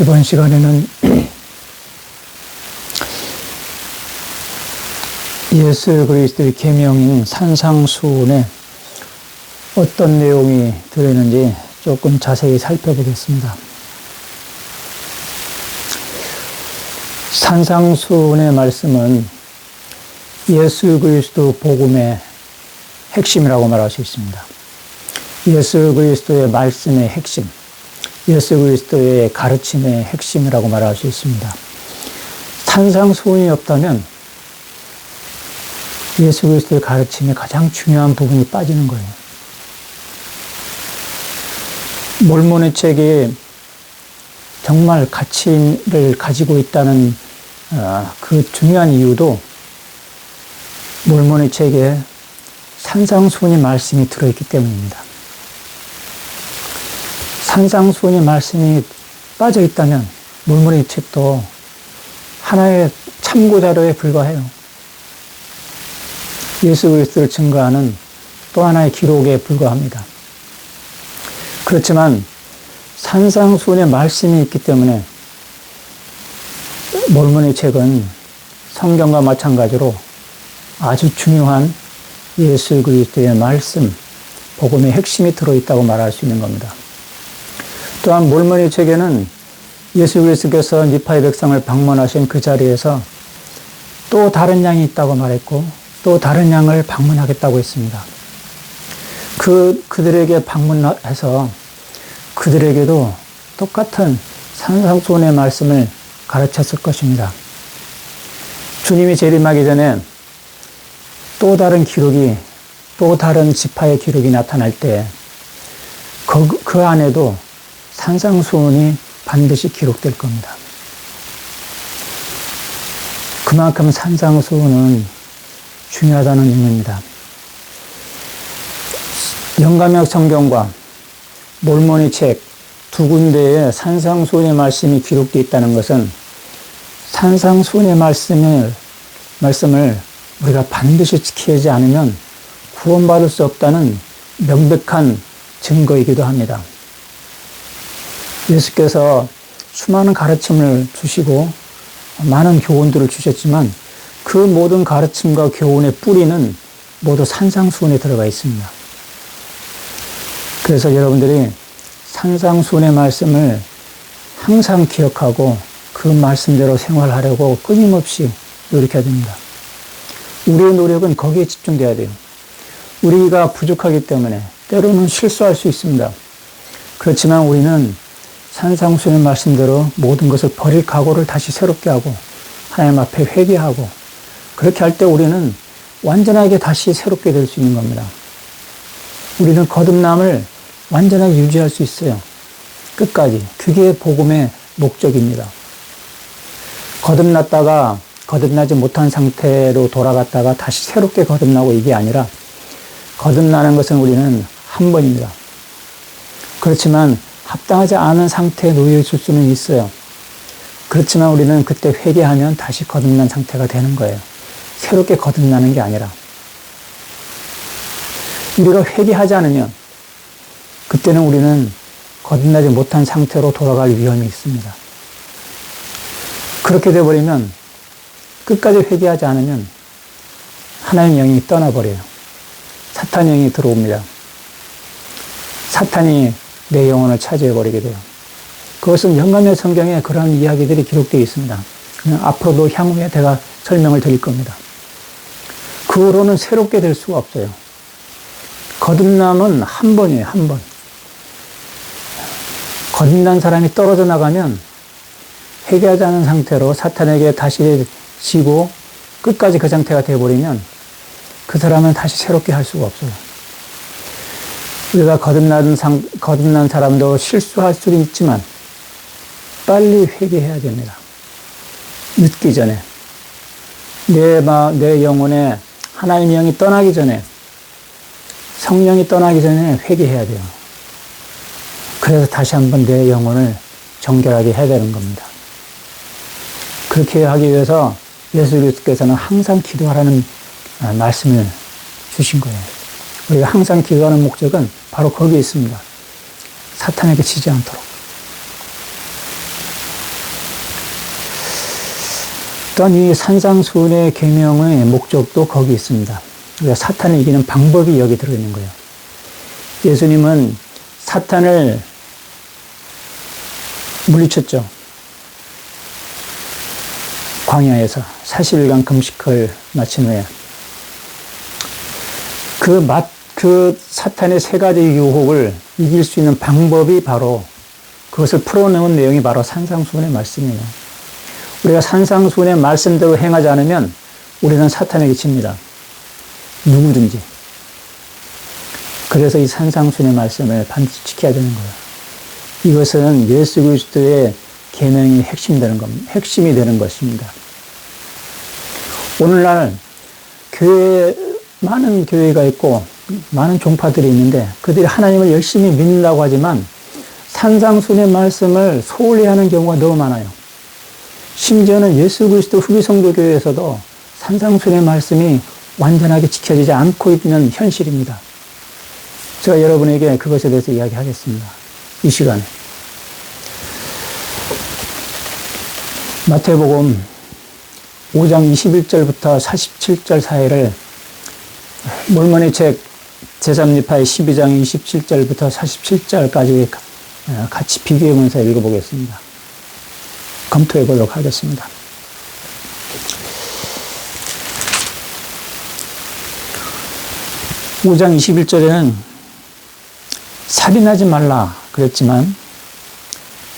이번 시간에는 예수 그리스도의 계명인 산상수훈에 어떤 내용이 들어있는지 조금 자세히 살펴보겠습니다. 산상수훈의 말씀은 예수 그리스도 복음의 핵심이라고 말할 수 있습니다. 예수 그리스도의 말씀의 핵심, 예수 그리스도의 가르침의 핵심이라고 말할 수 있습니다. 산상수훈이 없다면 예수 그리스도의 가르침의 가장 중요한 부분이 빠지는 거예요. 몰몬의 책이 정말 가치를 가지고 있다는 그 중요한 이유도 몰몬의 책에 산상수훈의 말씀이 들어있기 때문입니다. 산상수훈의 말씀이 빠져 있다면 몰몬의 책도 하나의 참고자료에 불과해요. 예수 그리스도를 증거하는 또 하나의 기록에 불과합니다. 그렇지만 산상수훈의 말씀이 있기 때문에 몰몬의 책은 성경과 마찬가지로 아주 중요한 예수 그리스도의 말씀, 복음의 핵심이 들어있다고 말할 수 있는 겁니다. 또한 몰몬의 책에는 예수 그리스도께서 니파의 백성을 방문하신 그 자리에서 또 다른 양이 있다고 말했고 또 다른 양을 방문하겠다고 했습니다. 그들에게 방문해서 그들에게도 똑같은 산상수훈의 말씀을 가르쳤을 것입니다. 주님이 재림하기 전에 또 다른 기록이, 또 다른 지파의 기록이 나타날 때 그 안에도 산상수훈이 반드시 기록될 겁니다. 그만큼 산상수훈은 중요하다는 의미입니다. 영감역 성경과 몰몬의 책 두 군데에 산상수훈의 말씀이 기록되어 있다는 것은 산상수훈의 말씀을 우리가 반드시 지키지 않으면 구원받을 수 없다는 명백한 증거이기도 합니다. 예수께서 수많은 가르침을 주시고 많은 교훈들을 주셨지만 그 모든 가르침과 교훈의 뿌리는 모두 산상수훈에 들어가 있습니다. 그래서 여러분들이 산상수훈의 말씀을 항상 기억하고 그 말씀대로 생활하려고 끊임없이 노력해야 됩니다. 우리의 노력은 거기에 집중돼야 돼요. 우리가 부족하기 때문에 때로는 실수할 수 있습니다. 그렇지만 우리는 산상수훈의 말씀대로 모든 것을 버릴 각오를 다시 새롭게 하고 하나님 앞에 회개하고 그렇게 할 때 우리는 완전하게 다시 새롭게 될 수 있는 겁니다. 우리는 거듭남을 완전하게 유지할 수 있어요. 끝까지. 그게 복음의 목적입니다. 거듭났다가 거듭나지 못한 상태로 돌아갔다가 다시 새롭게 거듭나고 이게 아니라 거듭나는 것은 우리는 한 번입니다. 그렇지만 합당하지 않은 상태에 놓여 있을 수는 있어요. 그렇지만 우리는 그때 회개하면 다시 거듭난 상태가 되는 거예요. 새롭게 거듭나는 게 아니라. 우리가 회개하지 않으면 그때는 우리는 거듭나지 못한 상태로 돌아갈 위험이 있습니다. 그렇게 돼버리면 끝까지 회개하지 않으면 하나님의 영이 떠나버려요. 사탄의 영이 들어옵니다. 사탄이 내 영혼을 차지해버리게 돼요. 그것은 영감의 성경에 그런 이야기들이 기록되어 있습니다. 그냥 앞으로도 향후에 제가 설명을 드릴 겁니다. 그 후로는 새롭게 될 수가 없어요. 거듭남은 한 번이에요, 한 번. 거듭난 사람이 떨어져 나가면 회개하지 않은 상태로 사탄에게 다시 지고 끝까지 그 상태가 되어버리면 그 사람은 다시 새롭게 할 수가 없어요. 우리가 거듭난 사람도 실수할 수는 있지만 빨리 회개해야 됩니다. 늦기 전에. 내 영혼에 하나님의 영이 떠나기 전에, 성령이 떠나기 전에 회개해야 돼요. 그래서 다시 한번 내 영혼을 정결하게 해야 되는 겁니다. 그렇게 하기 위해서 예수 그리스도께서는 항상 기도하라는 말씀을 주신 거예요. 우리가 항상 기도하는 목적은 바로 거기에 있습니다. 사탄에게 지지 않도록. 또한 이 산상수훈의 계명의 목적도 거기 있습니다. 우리가 사탄을 이기는 방법이 여기 들어있는 거예요. 예수님은 사탄을 물리쳤죠. 광야에서 40일간 금식을 마친 후에 그 사탄의 세 가지 유혹을 이길 수 있는 방법이 바로 그것을 풀어내온 내용이 바로 산상수훈의 말씀이에요. 우리가 산상수훈의 말씀대로 행하지 않으면 우리는 사탄에게 집니다. 누구든지. 그래서 이 산상수훈의 말씀을 반드시 지켜야 되는 거예요. 이것은 예수 그리스도의 계명이 핵심이 되는 것입니다. 오늘날 많은 교회가 있고 많은 종파들이 있는데 그들이 하나님을 열심히 믿는다고 하지만 산상수훈의 말씀을 소홀히 하는 경우가 너무 많아요. 심지어는 예수 그리스도 후기 성도 교회에서도 산상수훈의 말씀이 완전하게 지켜지지 않고 있는 현실입니다. 제가 여러분에게 그것에 대해서 이야기하겠습니다. 이 시간에. 마태복음 5장 21절부터 47절 사이를 몰몬의 책 제3지파의 12장 27절부터 47절까지 같이 비교해보면서 읽어보겠습니다. 검토해보도록 하겠습니다. (5장 21절에는) 살인하지 말라 그랬지만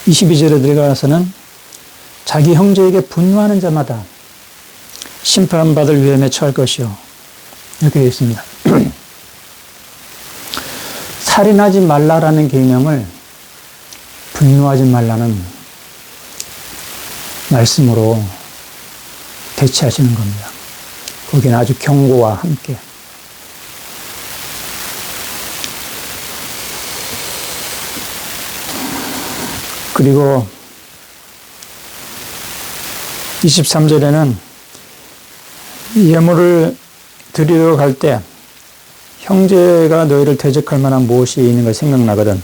22절에 들어가서는 자기 형제에게 분노하는 자마다 심판받을 위험에 처할 것이요 이렇게 되어 있습니다. 살인하지 말라라는 계명을 분노하지 말라는 말씀으로 대체하시는 겁니다. 거기는 아주 경고와 함께. 그리고 23절에는 예물을 드리러 갈 때 형제가 너희를 대적할 만한 무엇이 있는 걸 생각나거든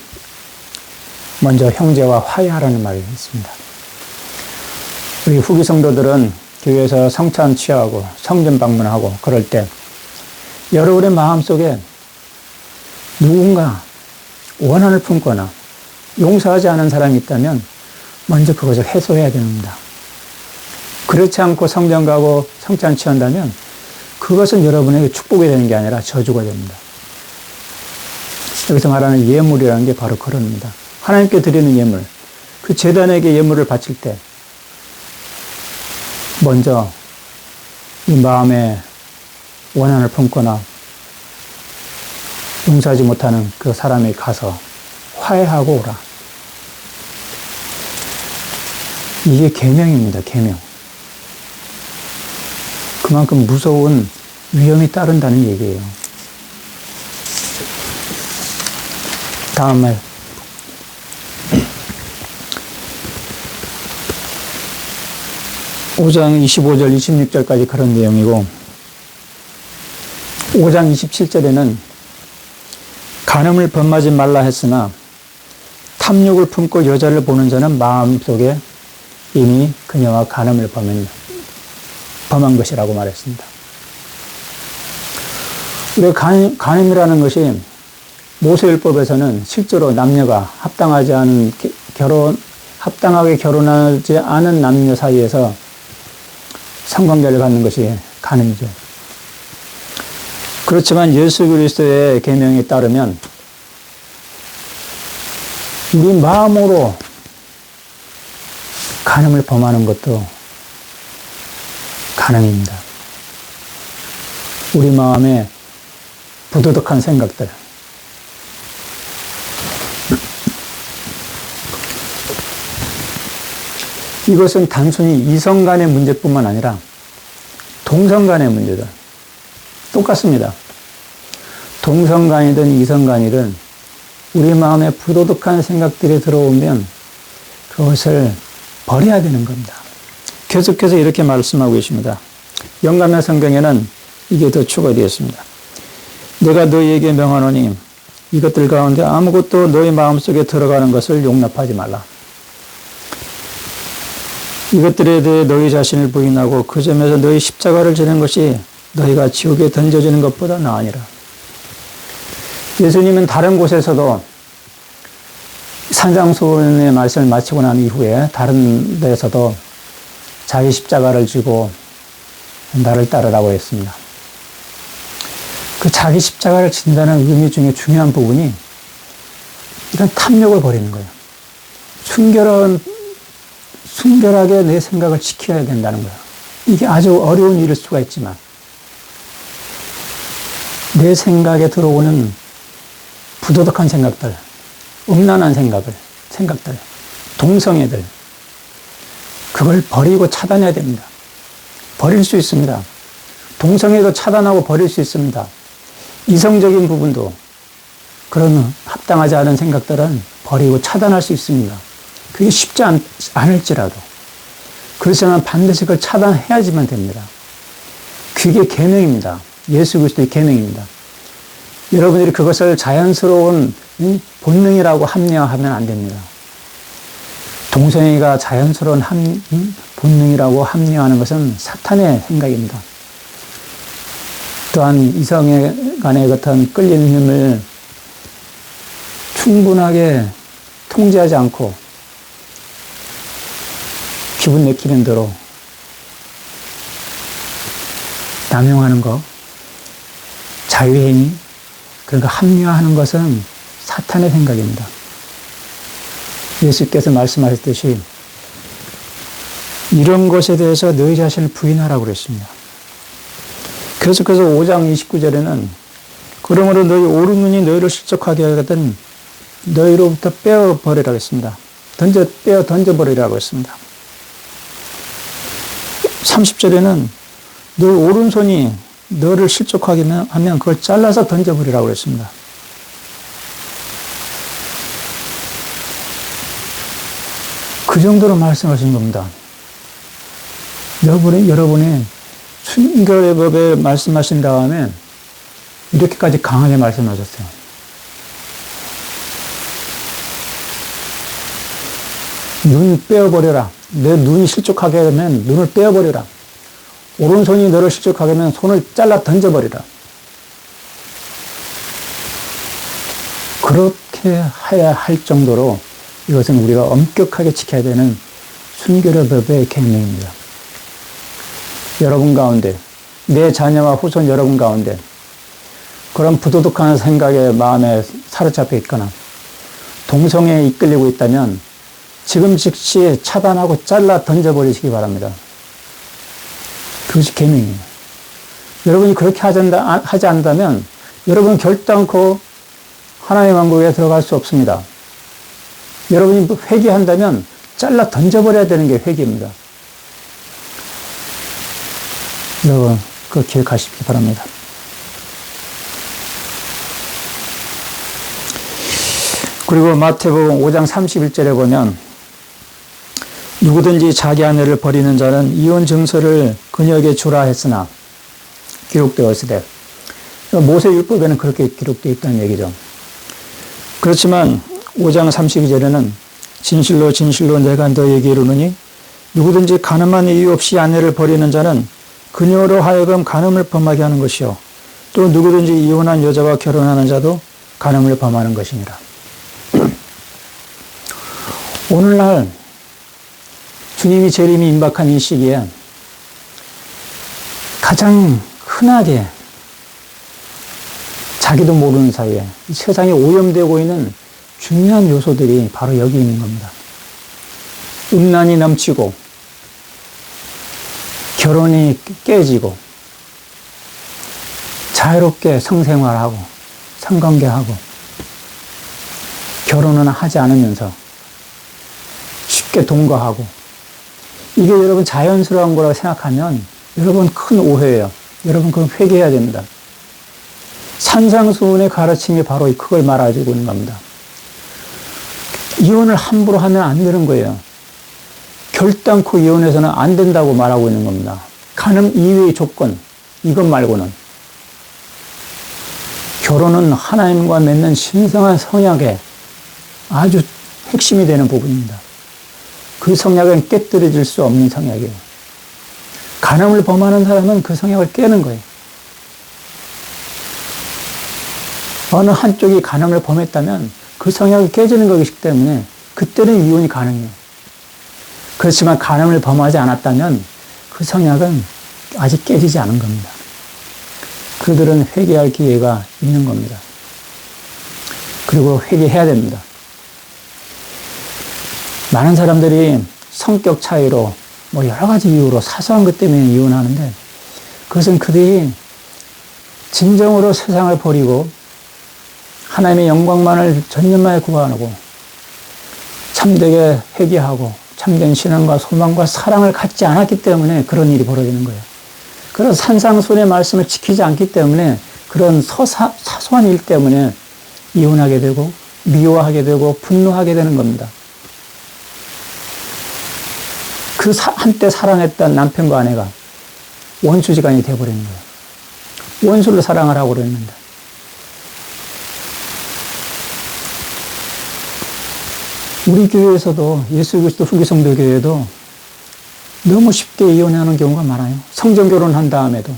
먼저 형제와 화해하라는 말이 있습니다. 우리 후기 성도들은 교회에서 성찬 취하고 성전 방문하고 그럴 때 여러분의 마음속에 누군가 원한을 품거나 용서하지 않은 사람이 있다면 먼저 그것을 해소해야 됩니다. 그렇지 않고 성전 가고 성찬 취한다면 그것은 여러분에게 축복이 되는 게 아니라 저주가 됩니다. 여기서 말하는 예물이라는 게 바로 그런 겁니다. 하나님께 드리는 예물, 그 제단에게 예물을 바칠 때 먼저 이 마음에 원한을 품거나 용서하지 못하는 그 사람에게 가서 화해하고 오라. 이게 계명입니다. 계명. 그만큼 무서운 위험이 따른다는 얘기예요. 다음 말. (5장 25절 26절까지) 그런 내용이고 5장 27절에는 간음을 범하지 말라 했으나 탐욕을 품고 여자를 보는 자는 마음속에 이미 그녀와 간음을 범한 것이라고 말했습니다. 우리가 간음이라는 것이 모세율법에서는 실제로 남녀가 합당하게 결혼하지 않은 남녀 사이에서 성관계를 갖는 것이 간음이죠. 그렇지만 예수 그리스도의 계명에 따르면 우리 마음으로 간음을 범하는 것도 간음입니다. 우리 마음에 부도덕한 생각들, 이것은 단순히 이성 간의 문제뿐만 아니라 동성 간의 문제다. 똑같습니다. 동성 간이든 이성 간이든 우리 마음에 부도덕한 생각들이 들어오면 그것을 버려야 되는 겁니다. 계속해서 이렇게 말씀하고 계십니다. 영감의 성경에는 이게 더 추가되어 있습니다. 내가 너희에게 명하노니 이것들 가운데 아무것도 너희 마음속에 들어가는 것을 용납하지 말라. 이것들에 대해 너희 자신을 부인하고 그 점에서 너희 십자가를 지는 것이 너희가 지옥에 던져지는 것보다 나으니라. 예수님은 다른 곳에서도 산상수훈의 말씀을 마치고 난 이후에 다른 데서도 자기 십자가를 지고 나를 따르라고 했습니다. 그 자기 십자가를 진다는 의미 중에 중요한 부분이 이런 탐욕을 버리는 거예요. 순결하게 내 생각을 지켜야 된다는 거예요. 이게 아주 어려운 일일 수가 있지만 내 생각에 들어오는 부도덕한 생각들, 음란한 생각들, 동성애들, 그걸 버리고 차단해야 됩니다. 버릴 수 있습니다. 동성애도 차단하고 버릴 수 있습니다. 이성적인 부분도 그런 합당하지 않은 생각들은 버리고 차단할 수 있습니다. 그게 쉽지 않을지라도. 그렇지만 반드시 그걸 차단해야지만 됩니다. 그게 계명입니다. 예수 그리스도의 계명입니다. 여러분들이 그것을 자연스러운 본능이라고 합리화하면 안 됩니다. 동성애가 자연스러운 본능이라고 합리화하는 것은 사탄의 생각입니다. 또한 이성애 간의 어떤 끌리는 힘을 충분하게 통제하지 않고 기분 내키는 대로 남용하는 것, 자유행위, 그러니까 합리화하는 것은 사탄의 생각입니다. 예수께서 말씀하셨듯이 이런 것에 대해서 너희 자신을 부인하라고 그랬습니다. 그래서 5장 29절에는 그러므로 너희 오른 눈이 너희를 실족하게 하거든 너희로부터 빼어버리라고 했습니다. 던져버리라고 했습니다. 30절에는 너희 오른손이 너를 실족하게 하면 그걸 잘라서 던져버리라고 했습니다. 그 정도로 말씀하신 겁니다. 여러분이 순결의 법에 말씀하신 다음에 이렇게까지 강하게 말씀하셨어요. 눈 빼어버려라. 내 눈이 실족하게 하면 눈을 빼어버려라. 오른손이 너를 실족하게 하면 손을 잘라 던져버리라. 그렇게 해야 할 정도로 이것은 우리가 엄격하게 지켜야 되는 순결의 법의 계명입니다. 여러분 가운데, 내 자녀와 후손 여러분 가운데 그런 부도덕한 생각에 마음에 사로잡혀 있거나 동성애에 이끌리고 있다면 지금 즉시 차단하고 잘라 던져버리시기 바랍니다. 그것이 계명이에요. 여러분이 그렇게 하지 않는다면 여러분은 결단코 하나님의 왕국에 들어갈 수 없습니다. 여러분이 회개한다면 잘라 던져버려야 되는 게 회개입니다. 여러분, 그거 기억하시기 바랍니다. 그리고 마태복음 5장 31절에 보면 누구든지 자기 아내를 버리는 자는 이혼 증서를 그녀에게 주라 했으나 기록되어 있으되 모세율법에는 그렇게 기록되어 있다는 얘기죠. 그렇지만 5장 32절에는 진실로 진실로 내가 너에게 이르노니 누구든지 가늠한 이유 없이 아내를 버리는 자는 그녀로 하여금 간음을 범하게 하는 것이요 또 누구든지 이혼한 여자와 결혼하는 자도 간음을 범하는 것이니라. 오늘날 주님이 재림이 임박한 이 시기에 가장 흔하게 자기도 모르는 사이에 세상에 오염되고 있는 중요한 요소들이 바로 여기 있는 겁니다. 음란이 넘치고 결혼이 깨지고 자유롭게 성생활하고 성관계하고 결혼은 하지 않으면서 쉽게 동거하고 이게 여러분 자연스러운 거라고 생각하면 여러분 큰 오해예요. 여러분 그건 회개해야 됩니다. 산상수훈의 가르침이 바로 그걸 말해주고 있는 겁니다. 이혼을 함부로 하면 안 되는 거예요. 결단코 이혼해서는 안 된다고 말하고 있는 겁니다. 간음 이외의 조건, 이것 말고는. 결혼은 하나님과 맺는 신성한 성약의 아주 핵심이 되는 부분입니다. 그 성약은 깨뜨려질 수 없는 성약이에요. 간음을 범하는 사람은 그 성약을 깨는 거예요. 어느 한쪽이 간음을 범했다면 그 성약이 깨지는 것이기 때문에 그때는 이혼이 가능해요. 그렇지만 간음을 범하지 않았다면 그 성약은 아직 깨지지 않은 겁니다. 그들은 회개할 기회가 있는 겁니다. 그리고 회개해야 됩니다. 많은 사람들이 성격 차이로 여러 가지 이유로 사소한 것 때문에 이혼하는데 그것은 그들이 진정으로 세상을 버리고 하나님의 영광만을 전념하여 구하고 참되게 회개하고 참된 신앙과 소망과 사랑을 갖지 않았기 때문에 그런 일이 벌어지는 거예요. 그런 산상수훈의 말씀을 지키지 않기 때문에 그런 사소한 일 때문에 이혼하게 되고 미워하게 되고 분노하게 되는 겁니다. 그 한때 사랑했던 남편과 아내가 원수지간이 되어버리는 거예요. 원수를 사랑을 하고 그랬는데. 우리 교회에서도 예수 그리스도 후기 성도 교회도 너무 쉽게 이혼하는 경우가 많아요. 성전 결혼한 다음에도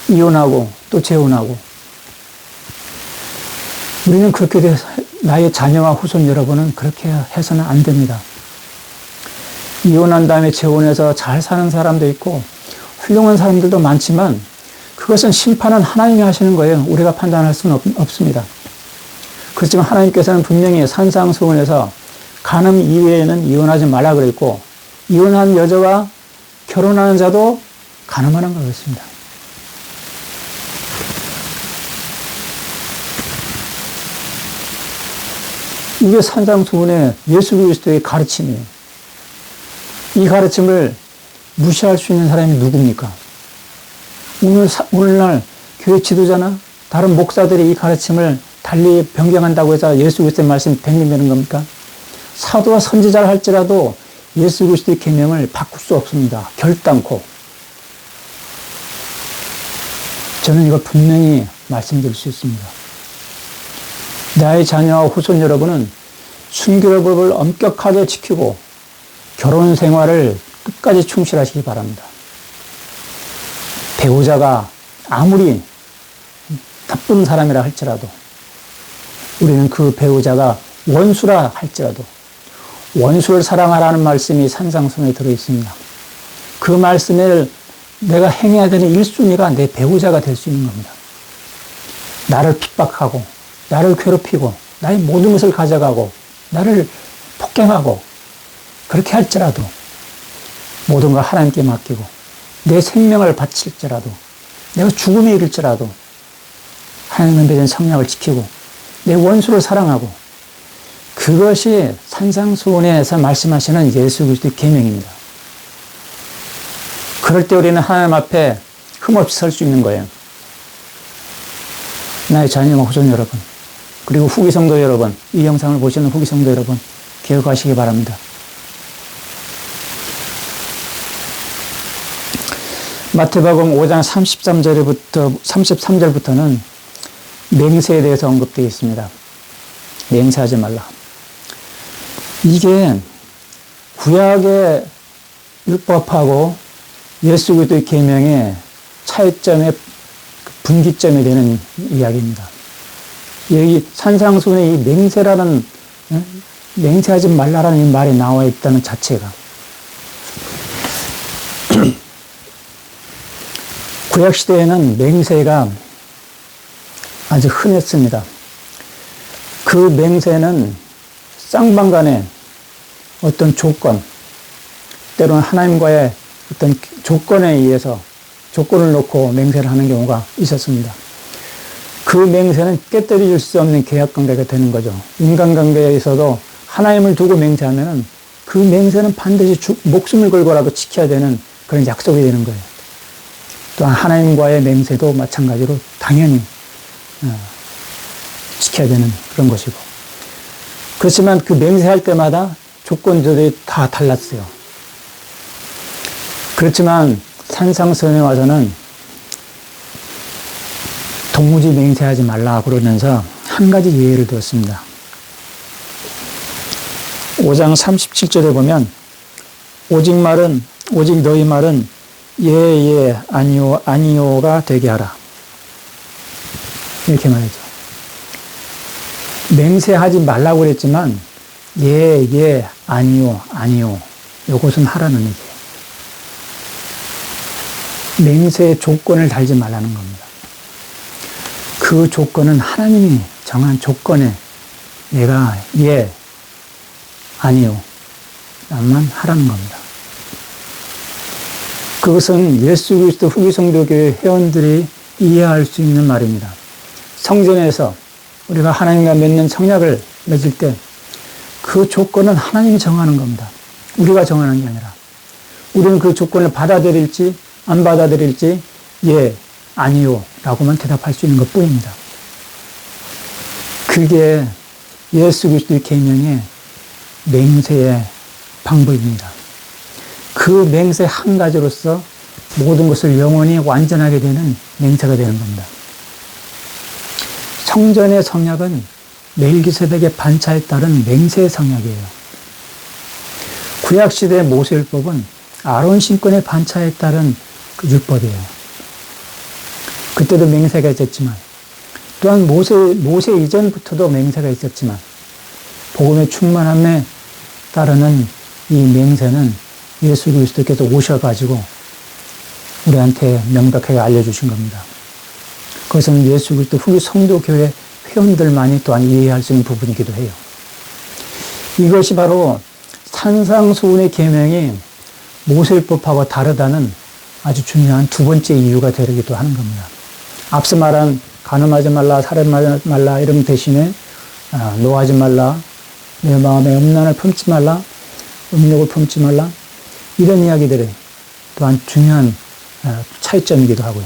이혼하고 또 재혼하고. 우리는 그렇게 돼서 나의 자녀와 후손 여러분은 그렇게 해서는 안 됩니다. 이혼한 다음에 재혼해서 잘 사는 사람도 있고 훌륭한 사람들도 많지만 그것은 심판은 하나님이 하시는 거예요. 우리가 판단할 수는 없습니다. 그렇지만 하나님께서는 분명히 산상수훈에서 간음 이외에는 이혼하지 말라 그랬고 이혼한 여자와 결혼하는 자도 간음하는 걸 그랬습니다. 이게 산상수훈의 예수 그리스도의 가르침이에요. 이 가르침을 무시할 수 있는 사람이 누굽니까? 오늘날 교회 지도자나 다른 목사들이 이 가르침을 달리 변경한다고 해서 예수 그리스도의 말씀이 변경되는 겁니까? 사도와 선지자를 할지라도 예수 그리스도의 계명을 바꿀 수 없습니다. 결단코. 저는 이걸 분명히 말씀드릴 수 있습니다. 나의 자녀와 후손 여러분은 순결법을 엄격하게 지키고 결혼 생활을 끝까지 충실하시기 바랍니다. 배우자가 아무리 나쁜 사람이라 할지라도 우리는 그 배우자가 원수라 할지라도 원수를 사랑하라는 말씀이 산상수훈에 들어있습니다. 그 말씀을 내가 행해야 되는 1순위가 내 배우자가 될 수 있는 겁니다. 나를 핍박하고 나를 괴롭히고 나의 모든 것을 가져가고 나를 폭행하고 그렇게 할지라도 모든 걸 하나님께 맡기고 내 생명을 바칠지라도 내가 죽음에 이를지라도 하나님의 맺은 성약을 지키고 내 원수를 사랑하고 그것이 산상수훈에서 말씀하시는 예수 그리스도의 계명입니다. 그럴 때 우리는 하나님 앞에 흠없이 설 수 있는 거예요. 나의 자녀와 후손 여러분 그리고 후기 성도 여러분 이 영상을 보시는 후기 성도 여러분 기억하시기 바랍니다. 마태복음 5장 33절부터는 맹세에 대해서 언급되어 있습니다. 맹세하지 말라. 이게 구약의 율법하고 예수 그리스도의 계명의 차이점의 분기점이 되는 이야기입니다. 여기 산상수훈에 이 맹세라는 맹세하지 말라라는 이 말이 나와 있다는 자체가 구약 시대에는 맹세가 아주 흔했습니다. 그 맹세는 쌍방간의 어떤 조건, 때로는 하나님과의 어떤 조건에 의해서 조건을 놓고 맹세를 하는 경우가 있었습니다. 그 맹세는 깨뜨릴 수 없는 계약관계가 되는 거죠. 인간관계에서도 하나님을 두고 맹세하면 그 맹세는 반드시 목숨을 걸고라도 지켜야 되는 그런 약속이 되는 거예요. 또한 하나님과의 맹세도 마찬가지로 당연히 지켜야 되는 그런 것이고. 그렇지만 그 맹세할 때마다 조건들이 다 달랐어요. 그렇지만 산상수훈에 와서는 도무지 맹세하지 말라 그러면서 한 가지 예외를 두었습니다. 5장 37절에 보면 오직 너희 말은 예, 아니요, 아니요가 되게 하라. 이렇게 말이죠. 맹세하지 말라고 그랬지만 예, 아니요, 아니요. 요것은 하라는 얘기예요. 맹세의 조건을 달지 말라는 겁니다. 그 조건은 하나님이 정한 조건에 내가 예, 아니요, 만 하라는 겁니다. 그것은 예수 그리스도 후기 성도교회 회원들이 이해할 수 있는 말입니다. 성전에서 우리가 하나님과 맺는 성약을 맺을 때 그 조건은 하나님이 정하는 겁니다. 우리가 정하는 게 아니라 우리는 그 조건을 받아들일지 안 받아들일지 예, 아니요 라고만 대답할 수 있는 것뿐입니다. 그게 예수 그리스도의 계명의 맹세의 방법입니다. 그 맹세 한 가지로서 모든 것을 영원히 완전하게 되는 맹세가 되는 겁니다. 성전의 성약은 멜기세덱의 반차에 따른 맹세의 성약이에요. 구약시대의 모세율법은 아론 신권의 반차에 따른 그 율법이에요. 그때도 맹세가 있었지만 또한 모세 이전부터도 맹세가 있었지만 복음의 충만함에 따르는 이 맹세는 예수 그리스도께서 오셔가지고 우리한테 명백하게 알려주신 겁니다. 그것은 예수 그리스도 후기 성도교회 회원들만이 또한 이해할 수 있는 부분이기도 해요. 이것이 바로 산상수훈의 계명이 모세율법하고 다르다는 아주 중요한 두 번째 이유가 되기도 하는 겁니다. 앞서 말한 간음하지 말라, 살인하지 말라 이런 대신에 노하지 말라, 내 마음에 음란을 품지 말라, 음욕을 품지 말라 이런 이야기들이 또한 중요한 차이점이기도 하고요.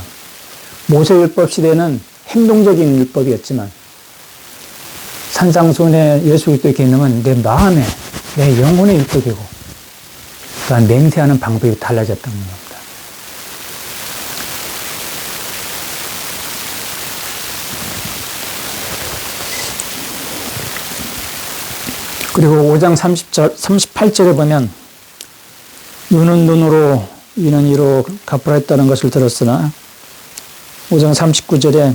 모세율법 시대는 행동적인 율법이었지만 산상수훈의 예수 그리스도의 계명은 내 마음에, 내 영혼의 율법이고 또한 맹세하는 방법이 달라졌다는 겁니다. 그리고 5장 38절에 보면 눈은 눈으로 이는 이로 갚으라 했다는 것을 들었으나 5장 39절에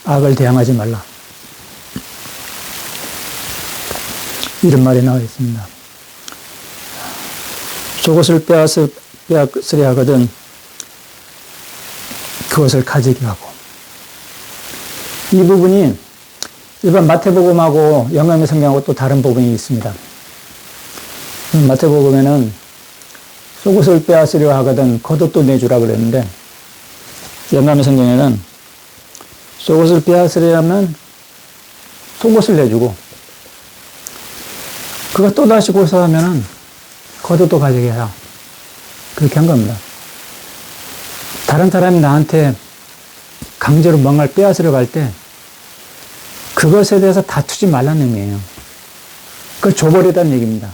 악을 대항하지 말라 이런 말이 나와 있습니다. 속옷을 빼앗으려 하거든 그것을 가지게 하고 이 부분이 일반 마태복음하고 영감의 성경하고 또 다른 부분이 있습니다. 마태복음에는 속옷을 빼앗으려 하거든 겉옷도 내주라 그랬는데 영감의 성경에는 속옷을 빼앗으려 하면 속옷을 내주고 그가 또다시 고소하면 겉옷도 가지게 해라. 그렇게 한 겁니다. 다른 사람이 나한테 강제로 뭔가를 빼앗으려 갈 때 그것에 대해서 다투지 말라는 의미예요. 그걸 줘버리라는 얘기입니다.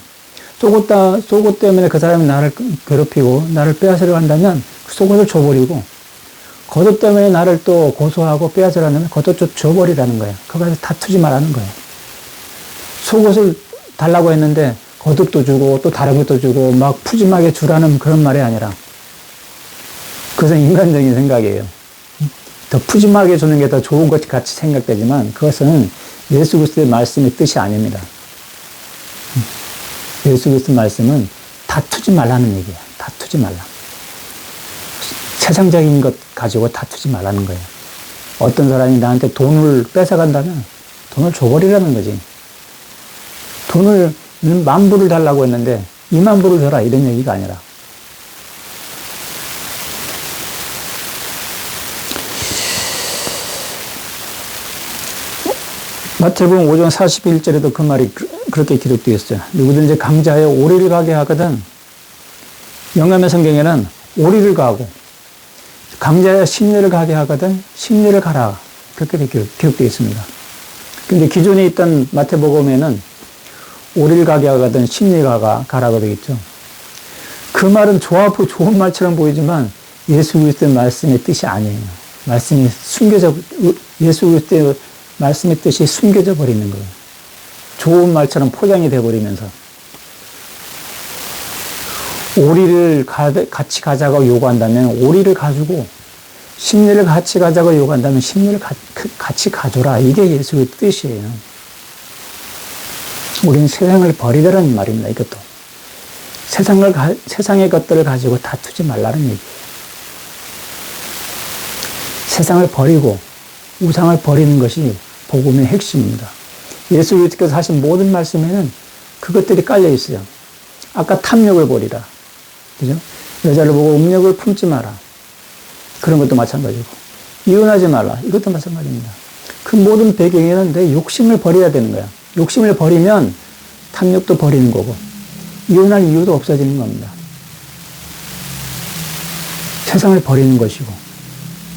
속옷 때문에 그 사람이 나를 괴롭히고 나를 빼앗으려 한다면 그 속옷을 줘버리고 겉옷 때문에 나를 또 고소하고 빼앗으려 한다면 겉옷 줘버리라는 거예요. 그거에서 다투지 말라는 거예요. 속옷을 달라고 했는데 겉옷도 주고 또 다른 것도 주고 막 푸짐하게 주라는 그런 말이 아니라 그것은 인간적인 생각이에요. 더 푸짐하게 주는 게 더 좋은 것 같이 생각되지만 그것은 예수 그리스도의 말씀의 뜻이 아닙니다. 예수 그리스도의 말씀은 다투지 말라는 얘기예요. 다투지 말라. 세상적인 것 가지고 다투지 말라는 거예요. 어떤 사람이 나한테 돈을 뺏어간다면 돈을 줘버리라는 거지. 돈을 10,000불을 달라고 했는데 20,000불을 줘라 이런 얘기가 아니라 마태복음 5장 41절에도 그 말이 그렇게 기록되어 있어요. 누구든지 강자에 오리를 가게 하거든 영감의 성경에는 오리를 가고 강자에 심리를 가게 하거든 심리를 가라 그렇게 기록되어 있습니다. 근데 기존에 있던 마태복음에는 오리를 가게 하거든 심리가 가라고 되어 있죠. 그 말은 좋은 말처럼 보이지만 예수 그리스도의 말씀의 뜻이 아니에요. 말씀이 예수 그리스도의 말씀의 뜻이 숨겨져 버리는 거예요. 좋은 말처럼 포장이 돼 버리면서 오리를 같이 가자고 요구한다면 오리를 가지고, 심리를 같이 가자고 요구한다면 심리를 같이 가줘라. 이게 예수의 뜻이에요. 우리는 세상을 버리라는 말입니다. 이것도. 세상의 것들을 가지고 다투지 말라는 얘기예요. 세상을 버리고 우상을 버리는 것이 복음의 핵심입니다. 예수 그리스도께서 하신 모든 말씀에는 그것들이 깔려 있어요. 아까 탐욕을 버리라. 그죠? 여자를 보고 음욕을 품지 마라. 그런 것도 마찬가지고. 이혼하지 말라. 이것도 마찬가지입니다. 그 모든 배경에는 내 욕심을 버려야 되는 거야. 욕심을 버리면 탐욕도 버리는 거고, 이혼할 이유도 없어지는 겁니다. 세상을 버리는 것이고,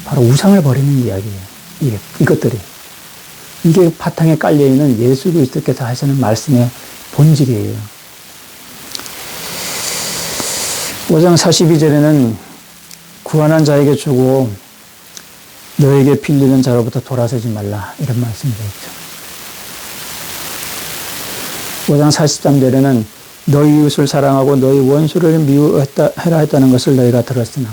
바로 우상을 버리는 이야기예요. 이것들이. 이게 바탕에 깔려있는 예수 그리스도께서 하시는 말씀의 본질이에요. 5장 42절에는 구원한 자에게 주고 너에게 빌리는 자로부터 돌아서지 말라. 이런 말씀이 되어 있죠. 5장 43절에는 너희 이웃을 사랑하고 너희 원수를 미워해라 했다는 것을 너희가 들었으나,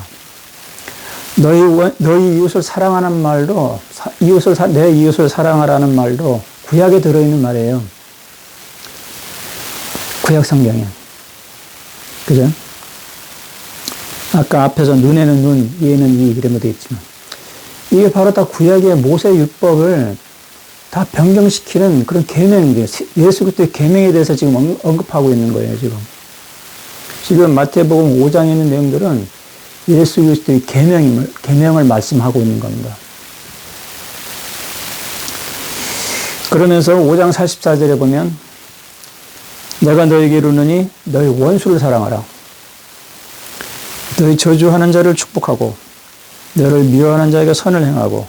너희 이웃을 사랑하는 말도, 내 이웃을 사랑하라는 말도 구약에 들어있는 말이에요. 구약 성경에. 그죠? 아까 앞에서 눈에는 눈, 이에는 이, 이런 것도 있지만, 이게 바로 다 구약의 모세 율법을 다 변경시키는 그런 계명이에요. 예수 그리스도의 계명에 대해서 지금 언급하고 있는 거예요, 지금. 지금 마태복음 5장에 있는 내용들은 예수 그리스도의 계명을 말씀하고 있는 겁니다. 그러면서 5장 44절에 보면 내가 너에게 이르노니 너희 원수를 사랑하라. 너희 저주하는 자를 축복하고 너를 미워하는 자에게 선을 행하고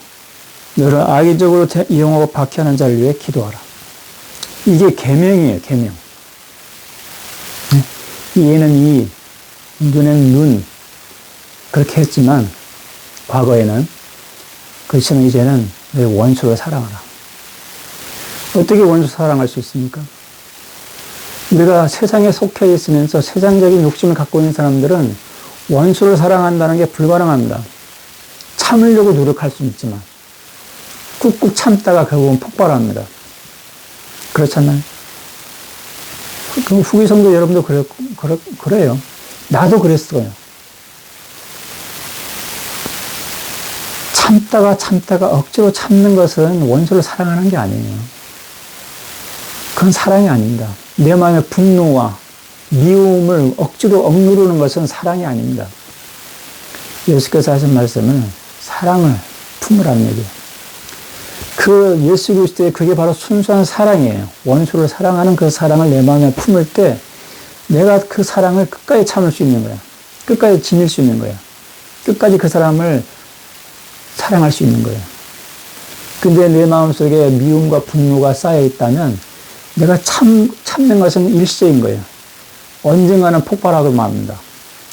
너를 악의적으로 이용하고 박해하는 자를 위해 기도하라. 이게 계명이에요, 계명. 이에는 이, 눈에는 눈, 그렇게 했지만 과거에는, 그렇지만 이제는 너희 원수를 사랑하라. 어떻게 원수 사랑할 수 있습니까? 우리가 세상에 속해 있으면서 세상적인 욕심을 갖고 있는 사람들은 원수를 사랑한다는 게 불가능합니다. 참으려고 노력할 수는 있지만 꾹꾹 참다가 결국은 폭발합니다. 그렇잖아요. 후기 성도 여러분도 그래요. 나도 그랬어요. 참다가 억지로 참는 것은 원수를 사랑하는 게 아니에요. 그건 사랑이 아닙니다. 내 마음의 분노와 미움을 억지로 억누르는 것은 사랑이 아닙니다. 예수께서 하신 말씀은 사랑을 품으라는 얘기예요. 그 예수 그리스도의 그게 바로 순수한 사랑이에요. 원수를 사랑하는 그 사랑을 내 마음에 품을 때 내가 그 사랑을 끝까지 참을 수 있는 거야. 끝까지 지닐 수 있는 거야. 끝까지 그 사람을 사랑할 수 있는 거예요. 근데 내 마음속에 미움과 분노가 쌓여 있다면 내가 참는 것은 일시적인 거예요. 언젠가는 폭발하고 맙니다.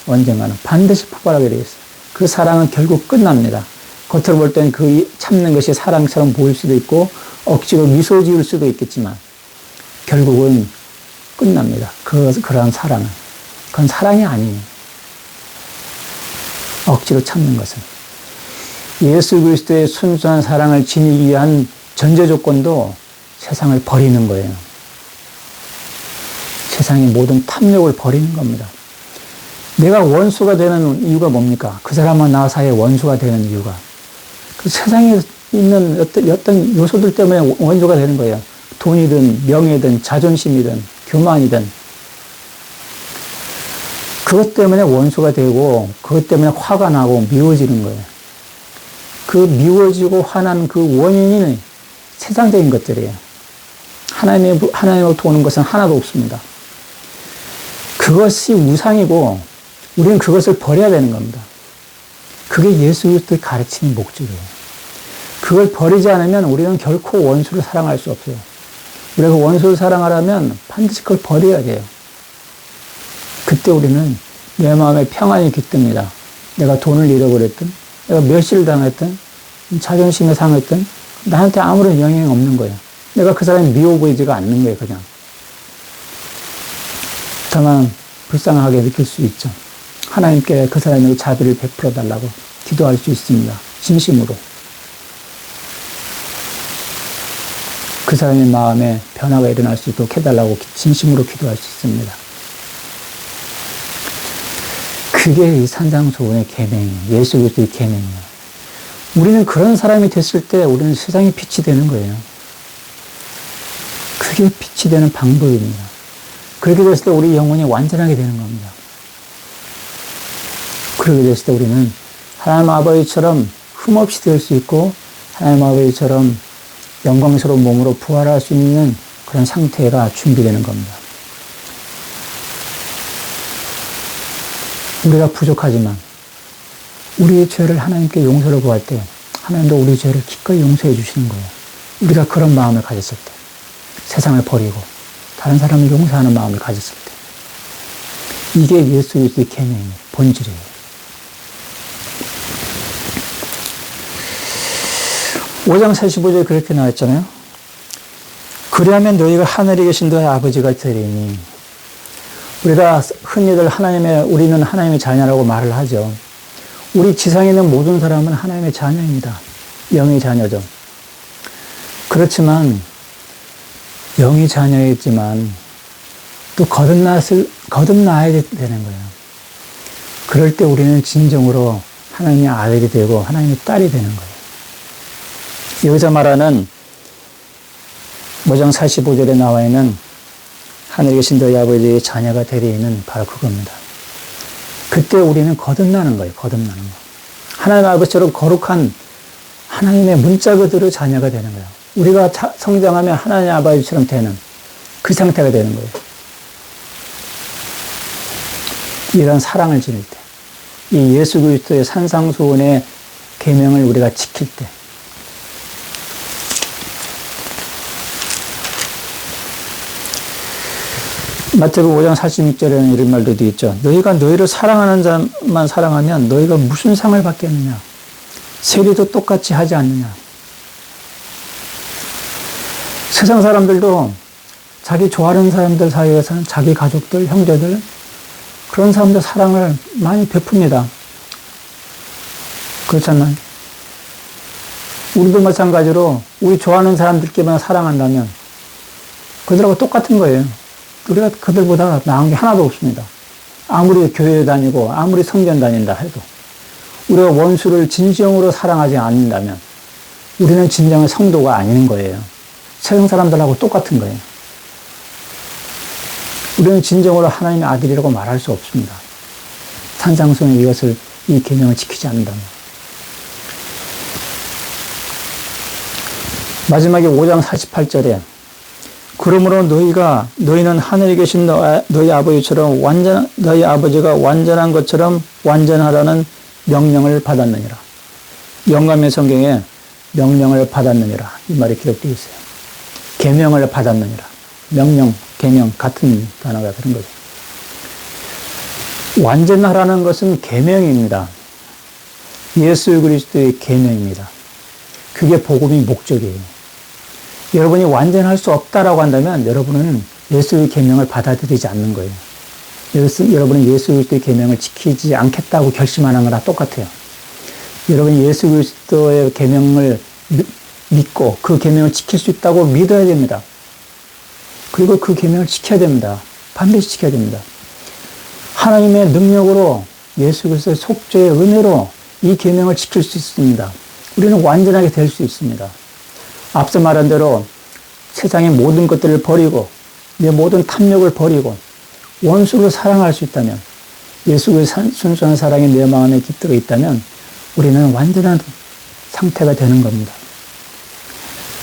언젠가는 반드시 폭발하게 되어 있어요. 그 사랑은 결국 끝납니다. 겉으로 볼 땐 그 참는 것이 사랑처럼 보일 수도 있고 억지로 미소 지을 수도 있겠지만 결국은 끝납니다. 그러한 사랑은. 그건 사랑이 아니에요. 억지로 참는 것은. 예수 그리스도의 순수한 사랑을 지니기 위한 전제 조건도 세상을 버리는 거예요. 세상의 모든 탐욕을 버리는 겁니다. 내가 원수가 되는 이유가 뭡니까? 그 사람과 나 사이에 원수가 되는 이유가 그 세상에 있는 어떤 요소들 때문에 원수가 되는 거예요. 돈이든 명예든 자존심이든 교만이든 그것 때문에 원수가 되고 그것 때문에 화가 나고 미워지는 거예요. 그 미워지고 화난 그 원인이 세상적인 것들이에요. 하나님으로 도는 것은 하나도 없습니다. 그것이 우상이고 우리는 그것을 버려야 되는 겁니다. 그게 예수 그리스도의 가르치는 목적이에요. 그걸 버리지 않으면 우리는 결코 원수를 사랑할 수 없어요. 우리가 원수를 사랑하려면 반드시 그걸 버려야 돼요. 그때 우리는 내 마음에 평안이 깃듭니다. 내가 돈을 잃어버렸든 내가 멸시를 당했든 자존심에 상했든 나한테 아무런 영향이 없는 거예요. 내가 그 사람이 미워 보이지가 않는 거예요. 그냥. 다만 불쌍하게 느낄 수 있죠. 하나님께 그 사람에게 자비를 베풀어 달라고 기도할 수 있습니다. 진심으로. 그 사람의 마음에 변화가 일어날 수 있도록 해달라고 진심으로 기도할 수 있습니다. 그게 이 산상수훈의 계명이에요. 예수 그리스도의 계명이에요. 우리는 그런 사람이 됐을 때 우리는 세상에 빛이 되는 거예요. 그게 빛이 되는 방법입니다. 그렇게 됐을 때 우리 영혼이 완전하게 되는 겁니다. 그렇게 됐을 때 우리는 하나님 아버지처럼 흠없이 될 수 있고 하나님 아버지처럼 영광스러운 몸으로 부활할 수 있는 그런 상태가 준비되는 겁니다. 우리가 부족하지만 우리의 죄를 하나님께 용서를 구할 때 하나님도 우리 죄를 기꺼이 용서해 주시는 거예요. 우리가 그런 마음을 가졌을 때, 세상을 버리고 다른 사람을 용서하는 마음을 가졌을 때, 이게 예수 그리스도의 계명이에요. 본질이에요. (5장 45절에) 그렇게 나왔잖아요. 그리하면 너희가 하늘에 계신 너희 아버지가 되리니. 우리가 흔히들 우리는 하나님의 자녀라고 말을 하죠. 우리 지상에 있는 모든 사람은 하나님의 자녀입니다. 영의 자녀죠. 그렇지만 영의 자녀이지만 또 거듭나야 되는 거예요. 그럴 때 우리는 진정으로 하나님의 아들이 되고 하나님의 딸이 되는 거예요. 여기서 말하는 5장 45절에 나와 있는 하늘에 계신 너희 아버지의 자녀가 되리는 바로 그겁니다. 그때 우리는 거듭나는 거예요. 거듭나는 거. 하나님 아버지처럼 거룩한 하나님의 문자 그대로 자녀가 되는 거예요. 우리가 성장하면 하나님 아버지처럼 되는 그 상태가 되는 거예요. 이런 사랑을 지닐 때, 이 예수 그리스도의 산상수훈의 계명을 우리가 지킬 때, 마태복음 5장 46절에는 이런 말도 되어 있죠. 너희가 너희를 사랑하는 자만 사랑하면 너희가 무슨 상을 받겠느냐? 세리도 똑같이 하지 않느냐? 세상 사람들도 자기 좋아하는 사람들 사이에서는 자기 가족들, 형제들, 그런 사람들 사랑을 많이 베풉니다. 그렇잖아요. 우리도 마찬가지로 우리 좋아하는 사람들끼리만 사랑한다면 그들하고 똑같은 거예요. 우리가 그들보다 나은 게 하나도 없습니다. 아무리 교회에 다니고 아무리 성전 다닌다 해도 우리가 원수를 진정으로 사랑하지 않는다면 우리는 진정한 성도가 아닌 거예요. 세상 사람들하고 똑같은 거예요. 우리는 진정으로 하나님의 아들이라고 말할 수 없습니다. 산상수훈의 이 계명을 지키지 않는다면. 마지막에 5장 48절에 그러므로 너희는 하늘에 계신 너희 아버지처럼 너희 아버지가 완전한 것처럼 완전하라는 명령을 받았느니라. 영감의 성경에 명령을 받았느니라. 이 말이 기록되어 있어요. 계명을 받았느니라. 명령, 계명 같은 단어가 그런 거죠. 완전하라는 것은 계명입니다. 예수 그리스도의 계명입니다. 그게 복음의 목적이에요. 여러분이 완전할 수 없다라고 한다면 여러분은 예수의 계명을 받아들이지 않는 거예요. 여러분은 예수 그리스도의 계명을 지키지 않겠다고 결심하는 거랑 똑같아요. 여러분이 예수 그리스도의 계명을 믿고 그 계명을 지킬 수 있다고 믿어야 됩니다. 그리고 그 계명을 지켜야 됩니다. 반드시 지켜야 됩니다. 하나님의 능력으로 예수 그리스도의 속죄의 은혜로 이 계명을 지킬 수 있습니다. 우리는 완전하게 될 수 있습니다. 앞서 말한 대로 세상의 모든 것들을 버리고 내 모든 탐욕을 버리고 원수를 사랑할 수 있다면 예수의 순수한 사랑이 내 마음에 깃들어 있다면 우리는 완전한 상태가 되는 겁니다.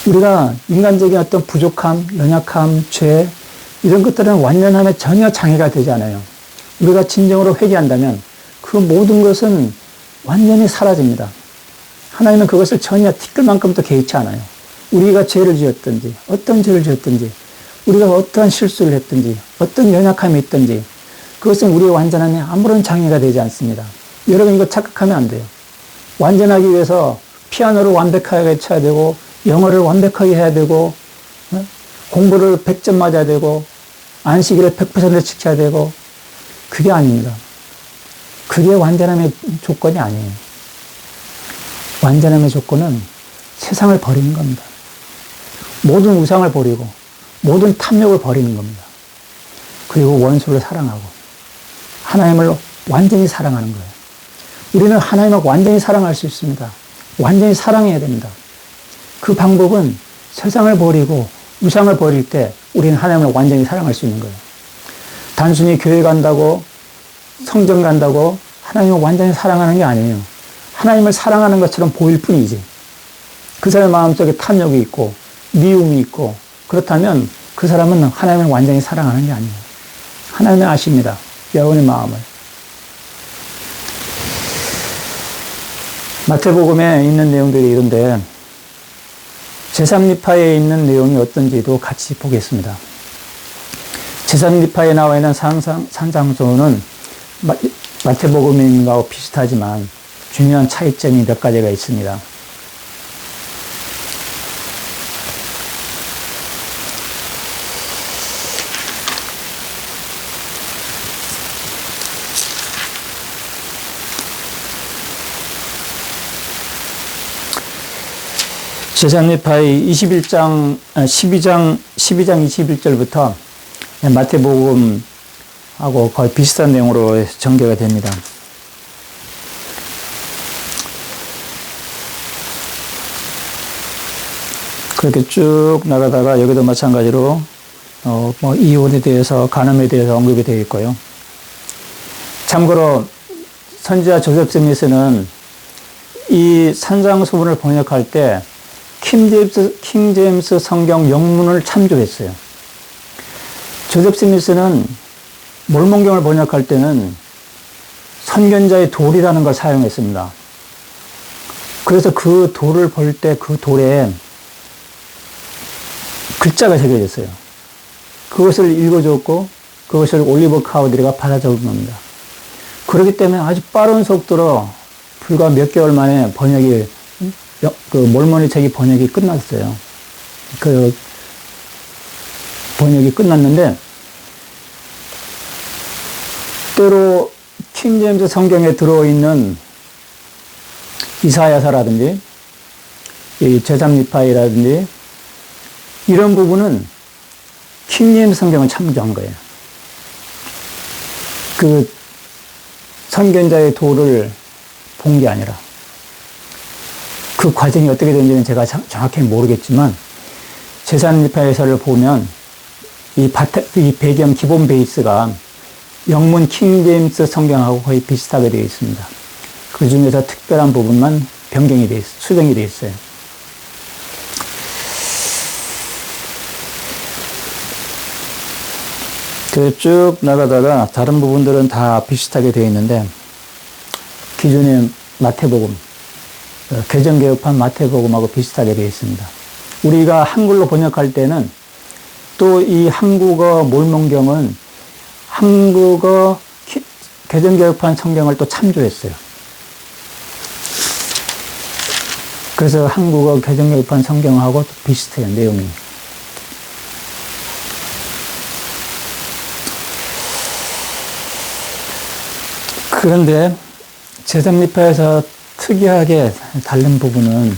우리가 인간적인 어떤 부족함, 연약함, 죄 이런 것들은 완전함에 전혀 장애가 되지 않아요. 우리가 진정으로 회개한다면 그 모든 것은 완전히 사라집니다. 하나님은 그것을 전혀 티끌만큼도 개의치 않아요. 우리가 죄를 지었든지 어떤 죄를 지었든지 우리가 어떠한 실수를 했든지 어떤 연약함이 있든지 그것은 우리의 완전함에 아무런 장애가 되지 않습니다. 여러분 이거 착각하면 안 돼요. 완전하기 위해서 피아노를 완벽하게 쳐야 되고 영어를 완벽하게 해야 되고 공부를 100점 맞아야 되고 안식일을 100% 지켜야 되고 그게 아닙니다. 그게 완전함의 조건이 아니에요. 완전함의 조건은 세상을 버리는 겁니다. 모든 우상을 버리고 모든 탐욕을 버리는 겁니다. 그리고 원수를 사랑하고 하나님을 완전히 사랑하는 거예요. 우리는 하나님을 완전히 사랑할 수 있습니다. 완전히 사랑해야 됩니다. 그 방법은 세상을 버리고 우상을 버릴 때 우리는 하나님을 완전히 사랑할 수 있는 거예요. 단순히 교회 간다고 성전 간다고 하나님을 완전히 사랑하는 게 아니에요. 하나님을 사랑하는 것처럼 보일 뿐이지. 그 사람 마음속에 탐욕이 있고 미움이 있고 그렇다면 그 사람은 하나님을 완전히 사랑하는 게 아니에요. 하나님이 아십니다. 여러분의 마음을. 마태복음에 있는 내용들이 이런데 제3리파에 있는 내용이 어떤지도 같이 보겠습니다. 제3리파에 나와 있는 산상수훈은 마태복음과 비슷하지만 중요한 차이점이 몇 가지가 있습니다. 제3리파의 12장 21절부터 마태복음하고 거의 비슷한 내용으로 전개가 됩니다. 그렇게 쭉 나가다가 여기도 마찬가지로 이혼에 대해서 간음에 대해서 언급이 되어 있고요. 참고로 선지자 조셉 스미스는 이 산상수훈을 번역할 때 킹제임스 성경 영문을 참조했어요. 조셉 스미스는 몰몬경을 번역할 때는 선견자의 돌이라는 걸 사용했습니다. 그래서 그 돌을 볼 때 그 돌에 글자가 새겨져 있어요. 그것을 읽어줬고 그것을 올리버 카우드리가 받아 적은 겁니다. 그렇기 때문에 아주 빠른 속도로 불과 몇 개월 만에 몰몬의 책이 번역이 끝났어요. 그 번역이 끝났는데 때로 킹제임스 성경에 들어있는 이사야서라든지 이 제3리파이라든지 이런 부분은 킹제임스 성경을 참조한 거예요. 그 선견자의 도를 본 게 아니라 그 과정이 어떻게 되는지는 제가 정확히 모르겠지만 제3리파에서를 보면 이 배경 기본 베이스가 영문 킹제임스 성경하고 거의 비슷하게 되어 있습니다. 그 중에서 특별한 부분만 변경이 되어 있어요. 수정이 되어 있어요. 쭉 나가다가 다른 부분들은 다 비슷하게 되어 있는데 기존의 마태복음, 개정개혁판 마태복음하고 비슷하게 되어 있습니다. 우리가 한글로 번역할 때는 또 이 한국어 몰몬경은 한국어 개정개혁판 성경을 또 참조했어요. 그래서 한국어 개정개혁판 성경하고 비슷해요, 내용이. 그런데 제3리파에서 특이하게 다른 부분은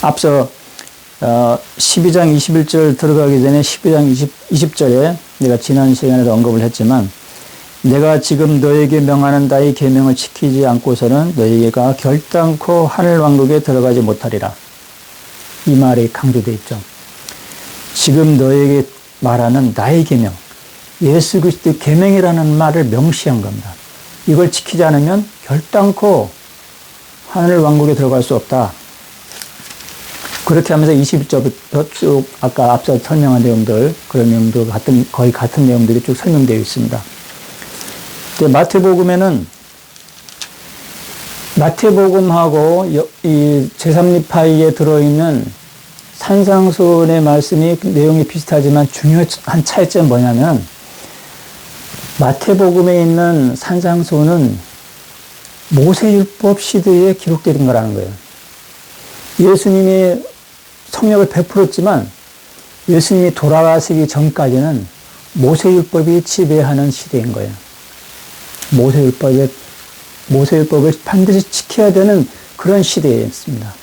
앞서 12장 21절 들어가기 전에 12장 20절에 내가 지난 시간에도 언급을 했지만 내가 지금 너에게 명하는 나의 계명을 지키지 않고서는 너희가 결단코 하늘 왕국에 들어가지 못하리라. 이 말이 강조되어 있죠. 지금 너에게 말하는 나의 계명, 예수 그리스도의 계명이라는 말을 명시한 겁니다. 이걸 지키지 않으면 결단코 하늘 왕국에 들어갈 수 없다. 그렇게 하면서 21절부터 쭉 아까 앞서 설명한 내용들, 그런 내용도 거의 같은 내용들이 쭉 설명되어 있습니다. 마태복음에는 마태복음하고 이 제3리파이에 들어있는 산상수훈의 말씀이 내용이 비슷하지만 중요한 차이점은 뭐냐면 마태복음에 있는 산상수훈은 모세율법 시대에 기록된 거라는 거예요. 예수님이 성령을 베풀었지만 예수님이 돌아가시기 전까지는 모세율법이 지배하는 시대인 거예요. 모세율법을 반드시 지켜야 되는 그런 시대였습니다.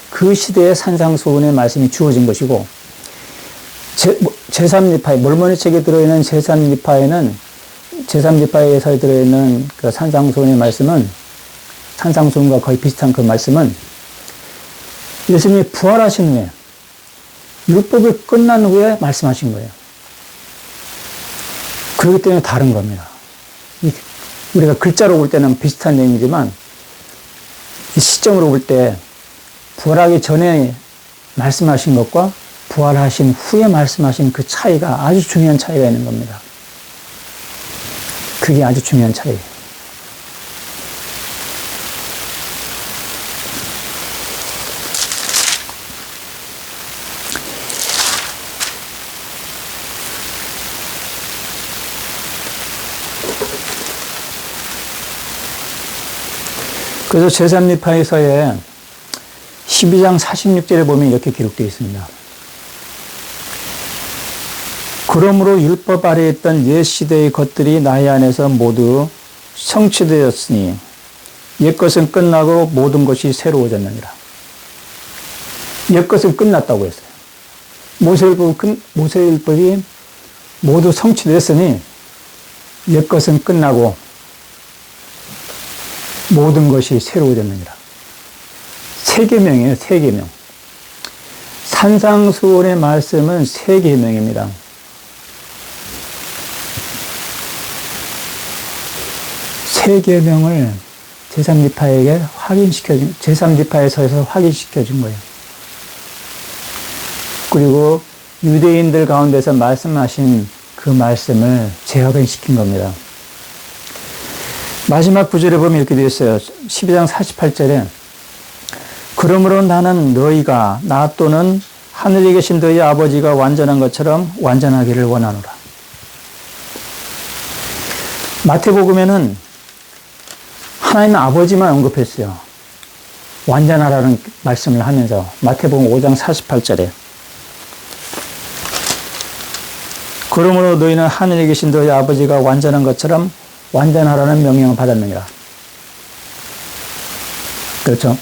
그 시대에 산상수훈의 말씀이 주어진 것이고, 제3지파에, 몰모니 책에 들어있는 제3지파에는, 제3지파에서 들어있는 그 산상수훈의 말씀은, 산상수훈과 거의 비슷한 그 말씀은, 예수님이 부활하신 후에, 율법을 끝난 후에 말씀하신 거예요. 그렇기 때문에 다른 겁니다. 우리가 글자로 볼 때는 비슷한 내용이지만, 시점으로 볼 때, 부활하기 전에 말씀하신 것과 부활하신 후에 말씀하신 그 차이가 아주 중요한 차이가 있는 겁니다. 그게 아주 중요한 차이예요. 그래서 제3지파에서의 12장 46절에 보면 이렇게 기록되어 있습니다. 그러므로 율법 아래에 있던 옛 시대의 것들이 나의 안에서 모두 성취되었으니 옛것은 끝나고 모든 것이 새로워졌느니라. 옛것은 끝났다고 했어요. 모세율법이 모두 성취됐으니 옛것은 끝나고 모든 것이 새로워졌느니라. 세계명이에요, 세계명. 산상수훈의 말씀은 세계명입니다. 세계명을 제3지파에게 제3지파에서 확인시켜준 거예요. 그리고 유대인들 가운데서 말씀하신 그 말씀을 재확인시킨 겁니다. 마지막 구절에 보면 이렇게 되어 있어요. 12장 48절에 그러므로 나는 너희가 나 또는 하늘에 계신 너희 아버지가 완전한 것처럼 완전하기를 원하노라. 마태복음에는 하나님 아버지만 언급했어요. 완전하라는 말씀을 하면서 마태복음 5장 48절에 그러므로 너희는 하늘에 계신 너희 아버지가 완전한 것처럼 완전하라는 명령을 받았느니라. 그렇죠?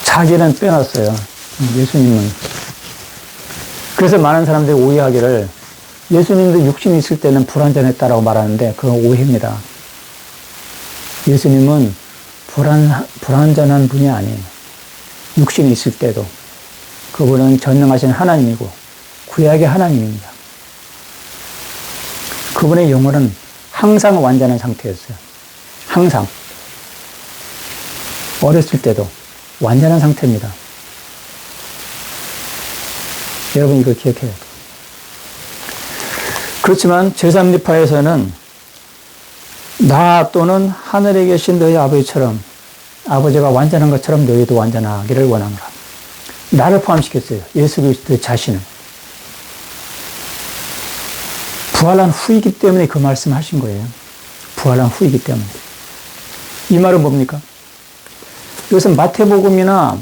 자기는 빼놨어요. 예수님은. 그래서 많은 사람들이 오해하기를 예수님도 육신이 있을 때는 불완전했다라고 말하는데 그건 오해입니다. 예수님은 불완전한 분이 아니에요. 육신이 있을 때도. 그분은 전능하신 하나님이고 구약의 하나님입니다. 그분의 영혼은 항상 완전한 상태였어요. 항상. 어렸을 때도 완전한 상태입니다. 여러분 이거 기억해야 돼요. 그렇지만 제3지파에서는 나 또는 하늘에 계신 너희 아버지처럼 아버지가 완전한 것처럼 너희도 완전하기를 원하노라. 나를 포함시켰어요. 예수 그리스도 자신을. 부활한 후이기 때문에 그 말씀 하신 거예요. 부활한 후이기 때문에. 이 말은 뭡니까? 이것은 마태복음이나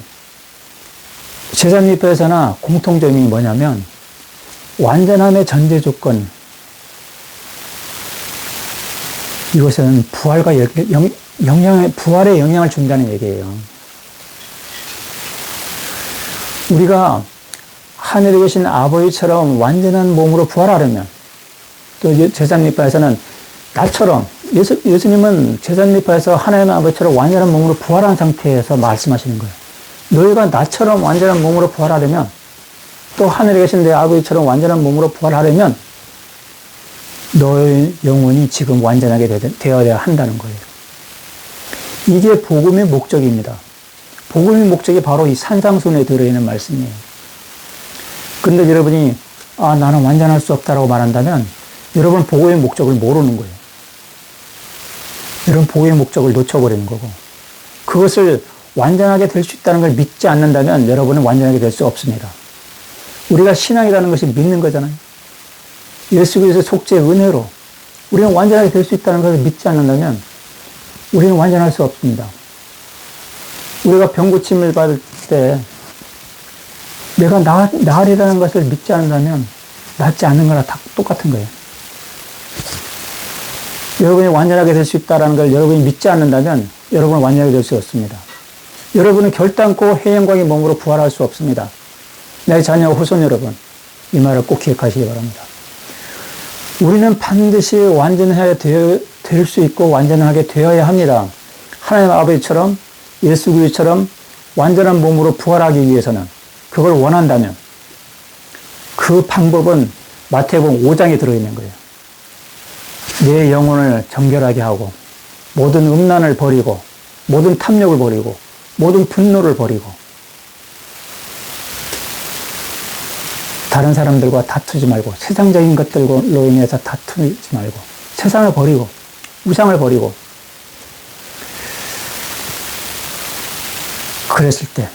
제3지파에서나 공통점이 뭐냐면 완전함의 전제 조건, 이것은 부활과 부활에 영향을 준다는 얘기예요. 우리가 하늘에 계신 아버지처럼 완전한 몸으로 부활하려면 또 제3지파에서는 나처럼 예수님은 제3지파에서 하나님 아버지처럼 완전한 몸으로 부활한 상태에서 말씀하시는 거예요. 너희가 나처럼 완전한 몸으로 부활하려면 또 하늘에 계신 내 아버지처럼 완전한 몸으로 부활하려면 너의 영혼이 지금 완전하게 되어야 한다는 거예요. 이게 복음의 목적입니다. 복음의 목적이 바로 이 산상수훈에 들어있는 말씀이에요. 그런데 여러분이 나는 완전할 수 없다라고 말한다면 여러분 복음의 목적을 모르는 거예요. 여러분 복음의 목적을 놓쳐버리는 거고 그것을 완전하게 될 수 있다는 걸 믿지 않는다면 여러분은 완전하게 될 수 없습니다. 우리가 신앙이라는 것이 믿는 거잖아요. 예수 그리스도의 속죄의 은혜로 우리는 완전하게 될 수 있다는 것을 믿지 않는다면 우리는 완전할 수 없습니다. 우리가 병고침을 받을 때 내가 나으리라는 것을 믿지 않는다면 낫지 않는 거나 다 똑같은 거예요. 여러분이 완전하게 될 수 있다는 걸 여러분이 믿지 않는다면 여러분은 완전하게 될 수 없습니다. 여러분은 결단코 해영광의 몸으로 부활할 수 없습니다. 내 자녀 후손 여러분, 이 말을 꼭 기억하시기 바랍니다. 우리는 반드시 완전해야 될 수 있고 완전하게 되어야 합니다. 하나님 아버지처럼 예수 그리스도처럼 완전한 몸으로 부활하기 위해서는 그걸 원한다면 그 방법은 마태복음 5장에 들어있는 거예요. 내 영혼을 정결하게 하고 모든 음란을 버리고 모든 탐욕을 버리고 모든 분노를 버리고 다른 사람들과 다투지 말고 세상적인 것들로 인해서 다투지 말고 세상을 버리고 우상을 버리고 그랬을 때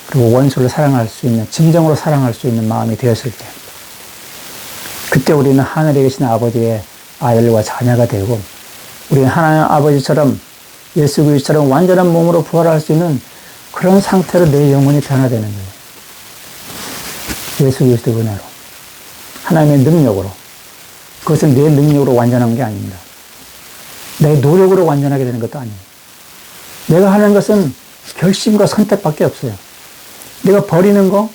그리고 원수를 사랑할 수 있는 진정으로 사랑할 수 있는 마음이 되었을 때 그때 우리는 하늘에 계신 아버지의 아들과 자녀가 되고 우리는 하나님 아버지처럼 예수 그리스도처럼 완전한 몸으로 부활할 수 있는 그런 상태로 내 영혼이 변화되는 거예요. 예수 그리스도의 은혜로 하나님의 능력으로 그것은 내 능력으로 완전한 게 아닙니다. 내 노력으로 완전하게 되는 것도 아니에요. 내가 하는 것은 결심과 선택밖에 없어요. 내가 버리는 거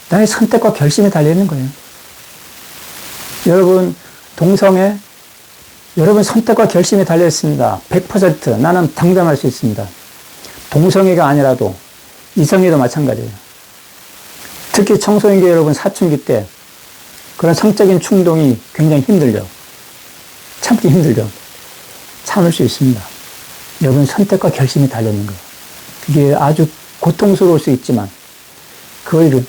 나의 선택과 결심이 달려있는 거예요. 여러분 동성애 여러분 선택과 결심이 달려있습니다. 100% 나는 당당할 수 있습니다. 동성애가 아니라도 이성애도 마찬가지예요. 특히 청소년기 여러분 사춘기 때 그런 성적인 충동이 굉장히 힘들죠. 참기 힘들죠. 참을 수 있습니다. 여러분 선택과 결심이 달려있는 거예요. 그게 아주 고통스러울 수 있지만 그걸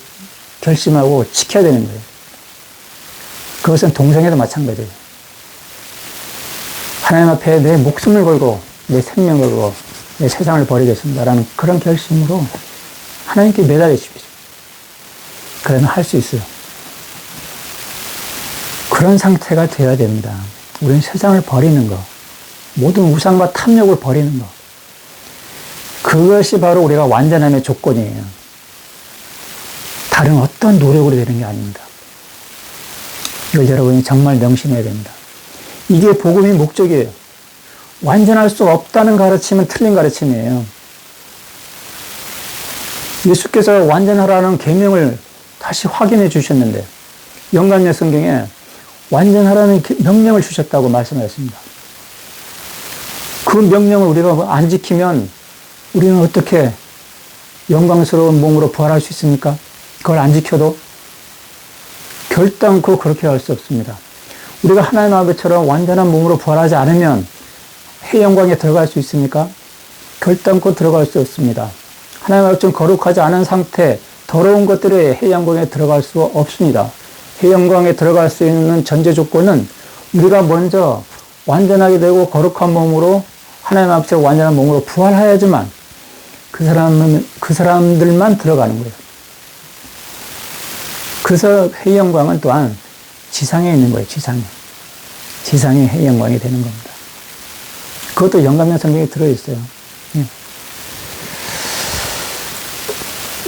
결심하고 지켜야 되는 거예요. 그것은 동성애도 마찬가지예요. 하나님 앞에 내 목숨을 걸고 내 생명을 걸고 내 세상을 버리겠습니다라는 그런 결심으로 하나님께 매달려 주십시오. 그러면 할 수 있어요. 그런 상태가 되어야 됩니다. 우리는 세상을 버리는 거, 모든 우상과 탐욕을 버리는 거. 그것이 바로 우리가 완전함의 조건이에요. 다른 어떤 노력으로 되는 게 아닙니다. 이걸 여러분이 정말 명심해야 됩니다. 이게 복음의 목적이에요. 완전할 수 없다는 가르침은 틀린 가르침이에요. 예수께서 완전하라는 계명을 다시 확인해 주셨는데 영감여 성경에 완전하라는 명령을 주셨다고 말씀하셨습니다. 그 명령을 우리가 안 지키면 우리는 어떻게 영광스러운 몸으로 부활할 수 있습니까? 그걸 안 지켜도 결단코 그렇게 할 수 없습니다. 우리가 하나님 아버지처럼 완전한 몸으로 부활하지 않으면 해 영광에 들어갈 수 있습니까? 결단코 들어갈 수 없습니다. 하나님 아버지처럼 거룩하지 않은 상태, 더러운 것들의 해 영광에 들어갈 수 없습니다. 해 영광에 들어갈 수 있는 전제 조건은 우리가 먼저 완전하게 되고 거룩한 몸으로 하나님 아버지처럼 완전한 몸으로 부활해야지만 그 사람들만 들어가는 거예요. 그래서 해 영광은 또한 지상에 있는 거예요. 지상이 해 영광이 되는 겁니다. 그것도 영감형 성경에 들어있어요. 예.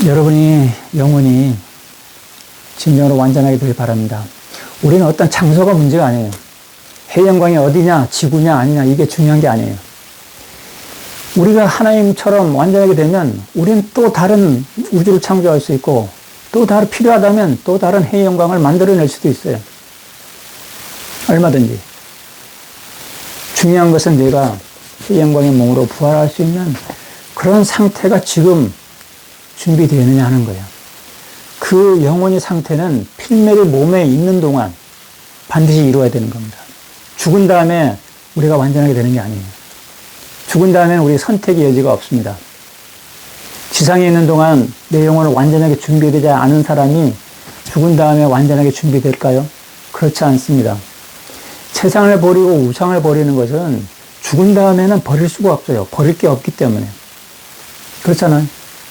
여러분이 영혼이 진정으로 완전하게 되길 바랍니다. 우리는 어떤 장소가 문제가 아니에요. 해 영광이 어디냐, 지구냐, 아니냐, 이게 중요한 게 아니에요. 우리가 하나님처럼 완전하게 되면 우리는 또 다른 우주를 창조할 수 있고 또 다른 필요하다면 또 다른 해 영광을 만들어낼 수도 있어요. 얼마든지. 중요한 것은 내가 해 영광의 몸으로 부활할 수 있는 그런 상태가 지금 준비되느냐 하는 거예요. 그 영혼의 상태는 필멸의 몸에 있는 동안 반드시 이루어야 되는 겁니다. 죽은 다음에 우리가 완전하게 되는 게 아니에요. 죽은 다음에는 우리 선택의 여지가 없습니다. 지상에 있는 동안 내 영혼을 완전하게 준비되지 않은 사람이 죽은 다음에 완전하게 준비될까요? 그렇지 않습니다. 세상을 버리고 우상을 버리는 것은 죽은 다음에는 버릴 수가 없어요. 버릴 게 없기 때문에. 그렇잖아요.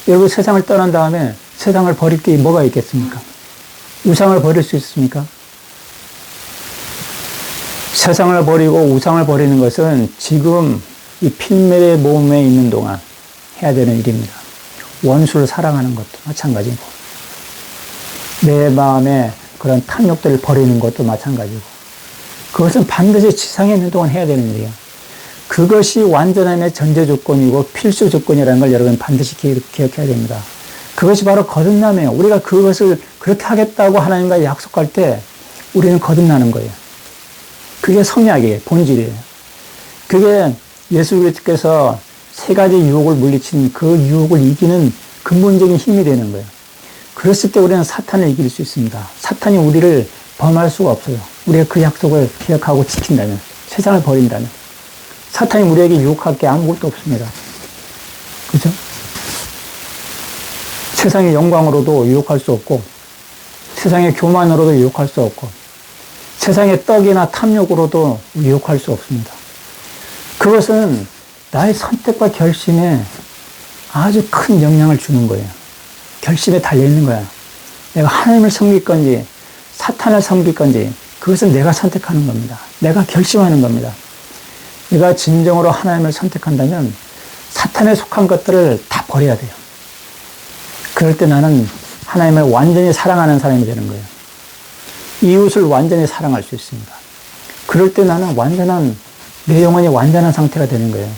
여러분 세상을 떠난 다음에 세상을 버릴 게 뭐가 있겠습니까? 우상을 버릴 수 있습니까? 세상을 버리고 우상을 버리는 것은 지금 이 필멸의 몸에 있는 동안 해야 되는 일입니다. 원수를 사랑하는 것도 마찬가지고 내 마음에 그런 탐욕들을 버리는 것도 마찬가지고, 그것은 반드시 지상에 있는 동안 해야 되는 일이에요. 그것이 완전함의 전제 조건이고 필수 조건이라는 걸 여러분 반드시 기억해야 됩니다. 그것이 바로 거듭남이에요. 우리가 그것을 그렇게 하겠다고 하나님과 약속할 때 우리는 거듭나는 거예요. 그게 성약이에요. 본질이에요. 그게 예수 그리스도께서 세 가지 유혹을 물리친 그 유혹을 이기는 근본적인 힘이 되는 거예요. 그랬을 때 우리는 사탄을 이길 수 있습니다. 사탄이 우리를 범할 수가 없어요. 우리가 그 약속을 기억하고 지킨다면, 세상을 버린다면. 사탄이 우리에게 유혹할 게 아무것도 없습니다. 그죠? 세상의 영광으로도 유혹할 수 없고, 세상의 교만으로도 유혹할 수 없고, 세상의 떡이나 탐욕으로도 유혹할 수 없습니다. 그것은 나의 선택과 결심에 아주 큰 영향을 주는 거예요. 결심에 달려있는 거야. 내가 하나님을 섬길 건지, 사탄을 섬길 건지, 그것은 내가 선택하는 겁니다. 내가 결심하는 겁니다. 내가 진정으로 하나님을 선택한다면 사탄에 속한 것들을 다 버려야 돼요. 그럴 때 나는 하나님을 완전히 사랑하는 사람이 되는 거예요. 이웃을 완전히 사랑할 수 있습니다. 그럴 때 나는 내 영혼이 완전한 상태가 되는 거예요.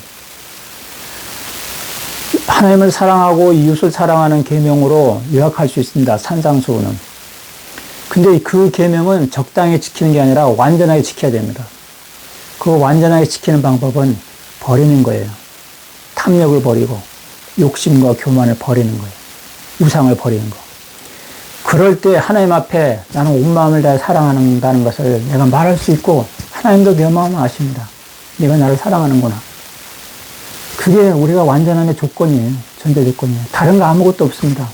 하나님을 사랑하고 이웃을 사랑하는 계명으로 요약할 수 있습니다. 산상수훈은. 근데 그 계명은 적당히 지키는 게 아니라 완전하게 지켜야 됩니다. 그 완전하게 지키는 방법은 버리는 거예요. 탐욕을 버리고 욕심과 교만을 버리는 거예요. 우상을 버리는 거. 그럴 때 하나님 앞에 나는 온 마음을 다해 사랑한다는 것을 내가 말할 수 있고, 하나님도 내 마음을 아십니다. 네가 나를 사랑하는구나. 그게 우리가 완전함의 조건이에요. 전제 조건이에요. 다른 거 아무것도 없습니다.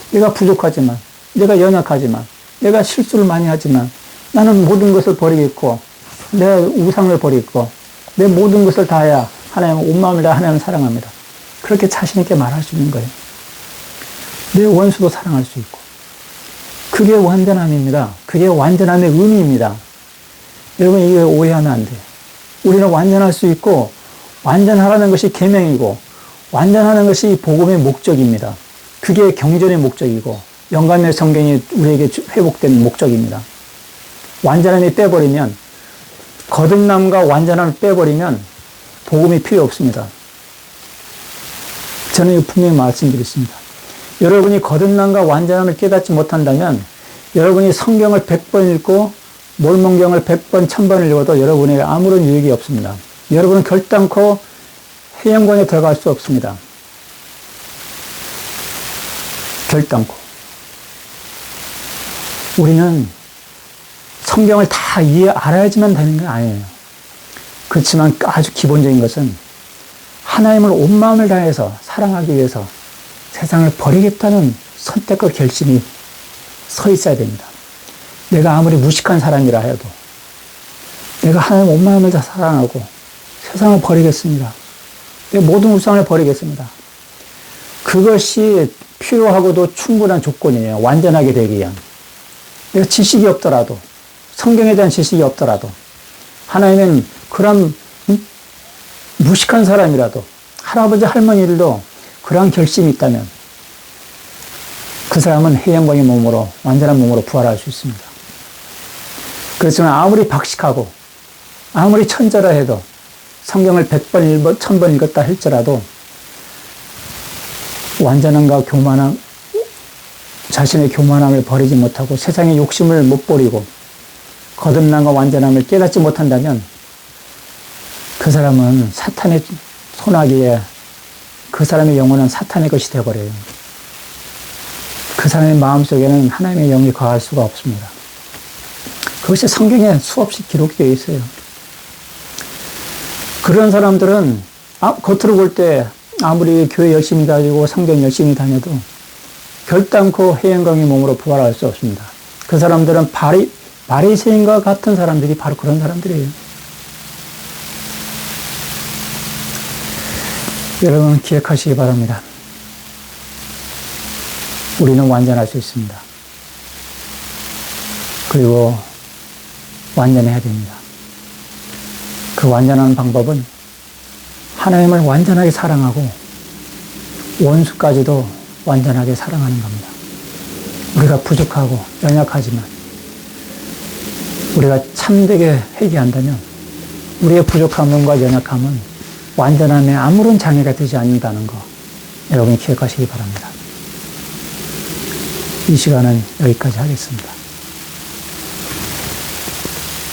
내가 부족하지만, 내가 연약하지만, 내가 실수를 많이 하지만, 나는 모든 것을 버리겠고, 내 우상을 버리고, 내 모든 것을 다해야 하나님, 온 마음을 다해 하나님을 사랑합니다. 그렇게 자신있게 말할 수 있는 거예요. 내 원수도 사랑할 수 있고. 그게 완전함입니다. 그게 완전함의 의미입니다. 여러분, 이게 오해하면 안 돼요. 우리는 완전할 수 있고, 완전하라는 것이 계명이고, 완전하는 것이 복음의 목적입니다. 그게 경전의 목적이고, 영감의 성경이 우리에게 회복된 목적입니다. 완전함이 빼버리면, 거듭남과 완전함을 빼버리면 복음이 필요 없습니다. 저는 이거 분명히 말씀드렸습니다. 여러분이 거듭남과 완전함을 깨닫지 못한다면 여러분이 성경을 100번 읽고 몰몬경을 100번, 1000번 읽어도 여러분에게 아무런 유익이 없습니다. 여러분은 결단코 해영광에 들어갈 수 없습니다. 결단코. 우리는 성경을 다 알아야지만 되는 건 아니에요. 그렇지만 아주 기본적인 것은 하나님을 온 마음을 다해서 사랑하기 위해서 세상을 버리겠다는 선택과 결심이 서 있어야 됩니다. 내가 아무리 무식한 사람이라 해도 내가 하나님 온 마음을 다 사랑하고 세상을 버리겠습니다. 내 모든 우상을 버리겠습니다. 그것이 필요하고도 충분한 조건이에요. 완전하게 되기 위한. 내가 지식이 없더라도, 성경에 대한 지식이 없더라도, 하나님은 그런 무식한 사람이라도, 할아버지 할머니들도 그러한 결심이 있다면 그 사람은 해영광의 몸으로, 완전한 몸으로 부활할 수 있습니다. 그렇지만 아무리 박식하고 아무리 천재라 해도 성경을 100번, 1000번 읽었다 할지라도 완전함과 교만함, 자신의 교만함을 버리지 못하고 세상의 욕심을 못 버리고 거듭남과 완전함을 깨닫지 못한다면 그 사람은 사탄의 손아귀에 그 사람의 영혼은 사탄의 것이 되어버려요. 그 사람의 마음속에는 하나님의 영이 거할 수가 없습니다. 그것이 성경에 수없이 기록되어 있어요. 그런 사람들은 겉으로 볼 때 아무리 교회 열심히 다니고 성경 열심히 다녀도 결단코 해영광의 몸으로 부활할 수 없습니다. 그 사람들은 바리새인과 같은 사람들이 바로 그런 사람들이에요. 여러분 기억하시기 바랍니다. 우리는 완전할 수 있습니다. 그리고 완전해야 됩니다. 그 완전한 방법은 하나님을 완전하게 사랑하고 원수까지도 완전하게 사랑하는 겁니다. 우리가 부족하고 연약하지만 우리가 참되게 회개한다면 우리의 부족함과 연약함은 완전함에 아무런 장애가 되지 않는다는 거 여러분이 기억하시기 바랍니다. 이 시간은 여기까지 하겠습니다.